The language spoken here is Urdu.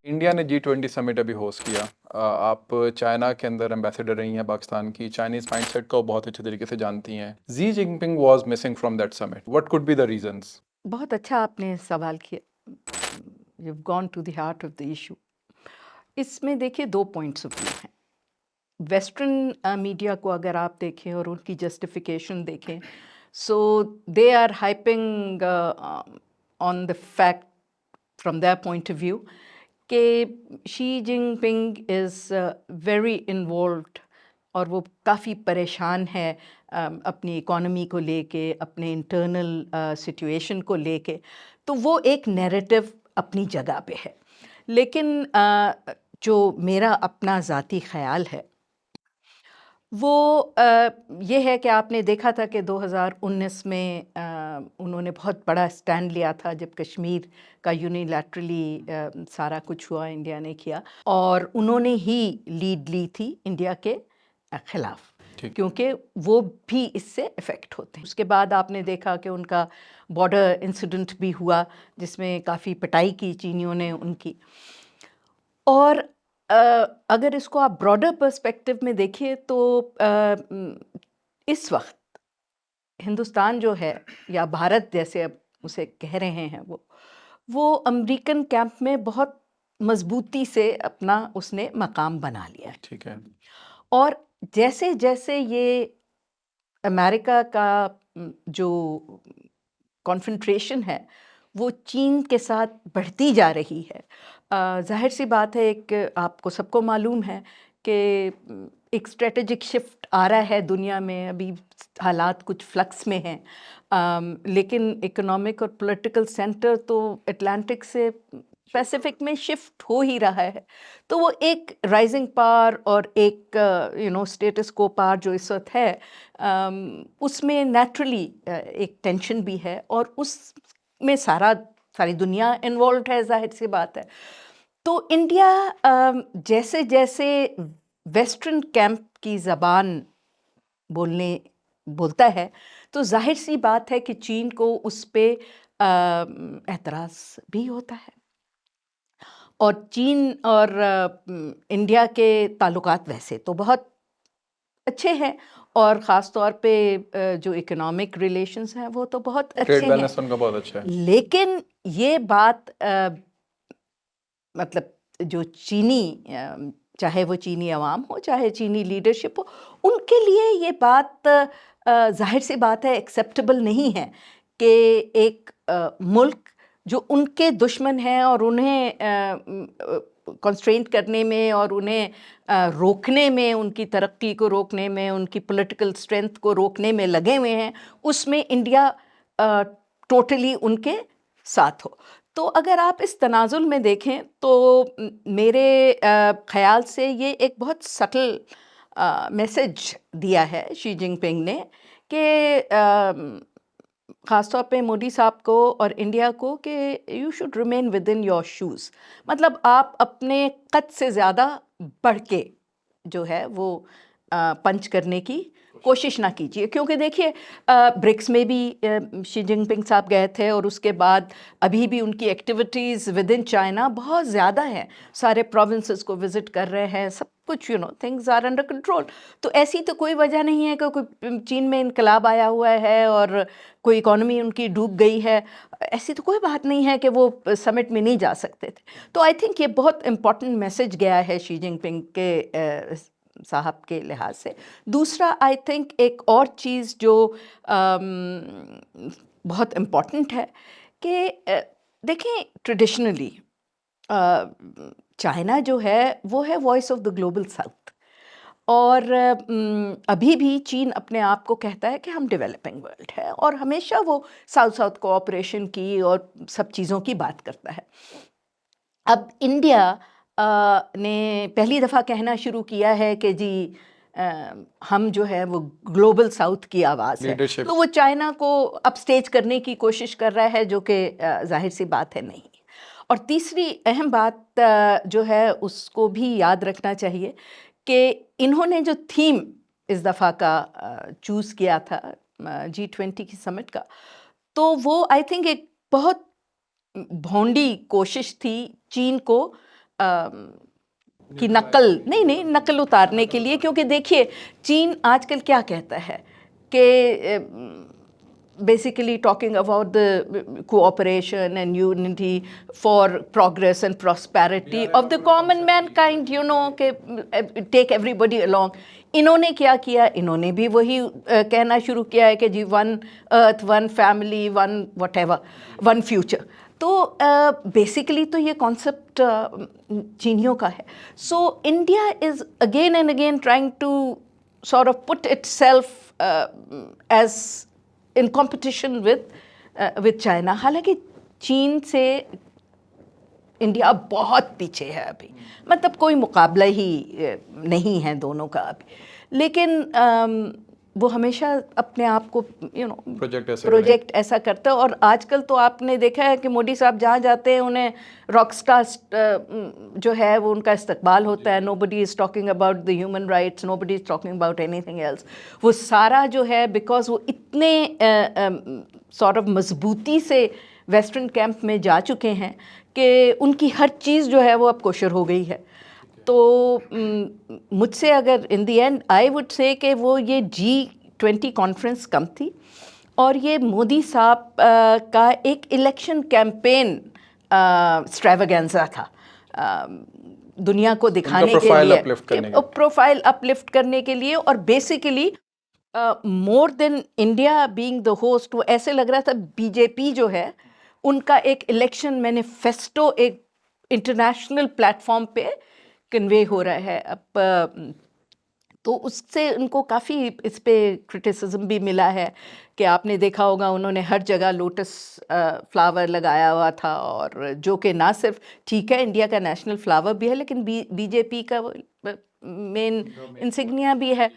انڈیا نے G20 سمٹ ابھی ہوسٹ کیا. آپ چائنا کے اندر ایمبیسڈر رہی ہیں پاکستان کی. چائنیز مائنڈ سیٹ کو بہت اچھے طریقے سے جانتی ہیں. Xi Jinping was missing from that summit. What could be the reasons? بہت اچھا آپ نے سوال کیا. You gone to the heart of the issue. اس میں دیکھیے 2 پوائنٹس آف ویو ہیں. ویسٹرن میڈیا کو اگر آپ دیکھیں اور ان کی جسٹیفیکیشن دیکھیں، so they are hyping on the fact from their point of view کہ شی جن پنگ از ویری انوالوڈ اور وہ کافی پریشان ہے اپنی اکانومی کو لے کے، اپنے انٹرنل سچویشن کو لے کے. تو وہ ایک نیریٹو اپنی جگہ پہ ہے. لیکن جو میرا اپنا ذاتی خیال ہے وہ یہ ہے کہ آپ نے دیکھا تھا کہ 2019 میں انہوں نے بہت بڑا اسٹینڈ لیا تھا جب کشمیر کا یونیلیٹرلی سارا کچھ ہوا، انڈیا نے کیا، اور انہوں نے ہی لیڈ لی تھی انڈیا کے خلاف، کیونکہ وہ بھی اس سے افیکٹ ہوتے ہیں. اس کے بعد آپ نے دیکھا کہ ان کا بارڈر انسیڈنٹ بھی ہوا جس میں کافی پٹائی کی چینیوں نے ان کی. اور اگر اس کو آپ براڈر پرسپیکٹو میں دیکھیے تو اس وقت ہندوستان جو ہے یا بھارت جیسے اب اسے کہہ رہے ہیں وہ امریکن کیمپ میں بہت مضبوطی سے اپنا اس نے مقام بنا لیا ہے. ٹھیک ہے. اور جیسے جیسے یہ امریکہ کا جو کانفنٹریشن ہے وہ چین کے ساتھ بڑھتی جا رہی ہے. ظاہر سی بات ہے، ایک آپ کو سب کو معلوم ہے کہ ایک اسٹریٹجک شفٹ آ رہا ہے دنیا میں. ابھی حالات کچھ فلکس میں ہیں، لیکن اکنامک اور پولیٹیکل سینٹر تو اٹلانٹک سے پیسیفک میں شفٹ ہو ہی رہا ہے. تو وہ ایک رائزنگ پاور اور ایک اسٹیٹس کو پاور جو اس وقت ہے اس میں نیچرلی ایک ٹینشن بھی ہے، اور اس میں ساری دنیا انوالوڈ ہے، ظاہر سی بات ہے. تو انڈیا جیسے جیسے ویسٹرن کیمپ کی زبان بولتا ہے تو ظاہر سی بات ہے کہ چین کو اس پہ اعتراض بھی ہوتا ہے. اور چین اور انڈیا کے تعلقات ویسے تو بہت اچھے ہیں، اور خاص طور پہ جو اکنامک ریلیشنز ہیں وہ تو بہت اچھے ٹریڈ ہیں. بیلنس ان کا بہت اچھا ہے. لیکن یہ بات مطلب جو چینی چاہے وہ چینی عوام ہو چاہے چینی لیڈرشپ ہو، ان کے لیے یہ بات ظاہر سی بات ہے ایکسیپٹیبل نہیں ہے کہ ایک ملک جو ان کے دشمن ہیں اور انہیں کنسٹرینٹ کرنے میں اور انہیں روکنے میں، ان کی ترقی کو روکنے میں، ان کی پولیٹیکل اسٹرینتھ کو روکنے میں لگے ہوئے ہیں، اس میں انڈیا ٹوٹلی ان کے ساتھ ہو. تو اگر آپ اس تنازل میں دیکھیں تو میرے خیال سے یہ ایک بہت سٹل میسج دیا ہے شی جن پنگ نے کہ خاص طور پہ مودی صاحب کو اور انڈیا کو کہ you should remain with in your shoes. مطلب آپ اپنے قد سے زیادہ بڑھ کے جو ہے وہ پنچ کرنے کی کوشش نہ کیجیے. کیونکہ دیکھیے برکس میں بھی شی جن پنگ صاحب گئے تھے، اور اس کے بعد ابھی بھی ان کی ایکٹیویٹیز ود ان چائنا بہت زیادہ ہیں. سارے پروونسز کو وزٹ کر رہے ہیں، سب کچھ تھنگز آر انڈر کنٹرول. تو ایسی تو کوئی وجہ نہیں ہے کہ کوئی چین میں انقلاب آیا ہوا ہے اور کوئی اکانومی ان کی ڈوب گئی ہے. ایسی تو کوئی بات نہیں ہے کہ وہ سمٹ میں نہیں جا سکتے تھے. تو آئی تھنک یہ بہت امپورٹنٹ میسج گیا ہے شی جن پنگ کے صاحب کے لحاظ سے. دوسرا آئی تھنک ایک اور چیز جو بہت امپورٹنٹ ہے کہ دیکھیں ٹریڈیشنلی چائنا جو ہے وہ ہے voice of the global south, اور ابھی بھی چین اپنے آپ کو کہتا ہے کہ ہم ڈیولپنگ ورلڈ ہے، اور ہمیشہ وہ ساؤتھ ساؤتھ کوآپریشن کی اور سب چیزوں کی بات کرتا ہے. اب انڈیا نے پہلی دفعہ کہنا شروع کیا ہے کہ جی ہم جو ہے وہ گلوبل ساؤتھ کی آواز ہے، تو وہ چائنا کو اپ سٹیج کرنے کی کوشش کر رہا ہے، جو کہ ظاہر سی بات ہے نہیں. اور تیسری اہم بات جو ہے اس کو بھی یاد رکھنا چاہیے کہ انہوں نے جو تھیم اس دفعہ کا چوز کیا تھا G20 کی سمٹ کا، تو وہ آئی تھنک ایک بہت بھونڈی کوشش تھی چین کو کی نقل نہیں نقل اتارنے کے لیے، کیونکہ دیکھیے چین آج کل کیا کہتا ہے کہ basically talking about the cooperation and unity for progress and prosperity of the common mankind, you know, کہ take everybody along. انہوں نے کیا کیا، انہوں نے بھی وہی کہنا شروع کیا ہے کہ جی one earth, one family, one whatever one, ون فیوچر. تو بیسیکلی تو یہ کانسیپٹ چینیوں کا ہے. So India is again and again trying to sort of put itself as in competition with China. حالانکہ چین سے انڈیا بہت پیچھے ہے ابھی، مطلب کوئی مقابلہ ہی نہیں ہے دونوں کا ابھی. لیکن وہ ہمیشہ اپنے آپ کو پروجیکٹ ایسا کرتا ہے. اور آج کل تو آپ نے دیکھا ہے کہ مودی صاحب جہاں جاتے ہیں انہیں راک اسٹار جو ہے وہ ان کا استقبال ہوتا ہے. Nobody is talking about the human rights, nobody is talking about anything else. وہ سارا جو ہے بیکاز وہ اتنے سارٹ آف مضبوطی سے ویسٹرن کیمپ میں جا چکے ہیں کہ ان کی ہر چیز جو ہے وہ اب کوشر ہو گئی ہے. تو مجھ سے اگر ان the and I would say کہ وہ یہ G20 کانفرنس کم تھی، اور یہ مودی صاحب کا ایک الیکشن کیمپین اسٹریویگنزا تھا دنیا کو دکھانے کے لیے، پروفائل اپ لفٹ کرنے کے لیے. اور basically more than India being the host, وہ ایسے لگ رہا تھا بی جے پی جو ہے ان کا ایک الیکشن مینیفیسٹو ایک انٹرنیشنل پلیٹ فارم پہ کنوے ہو رہا ہے. اب تو اس سے ان کو کافی اس پہ کرٹیسزم بھی ملا ہے کہ آپ نے دیکھا ہوگا انہوں نے ہر جگہ لوٹس فلاور لگایا ہوا تھا، اور جو کہ نہ صرف ٹھیک ہے انڈیا کا نیشنل فلاور بھی ہے لیکن بی جے پی کا مین انسگنیا بھی ہے.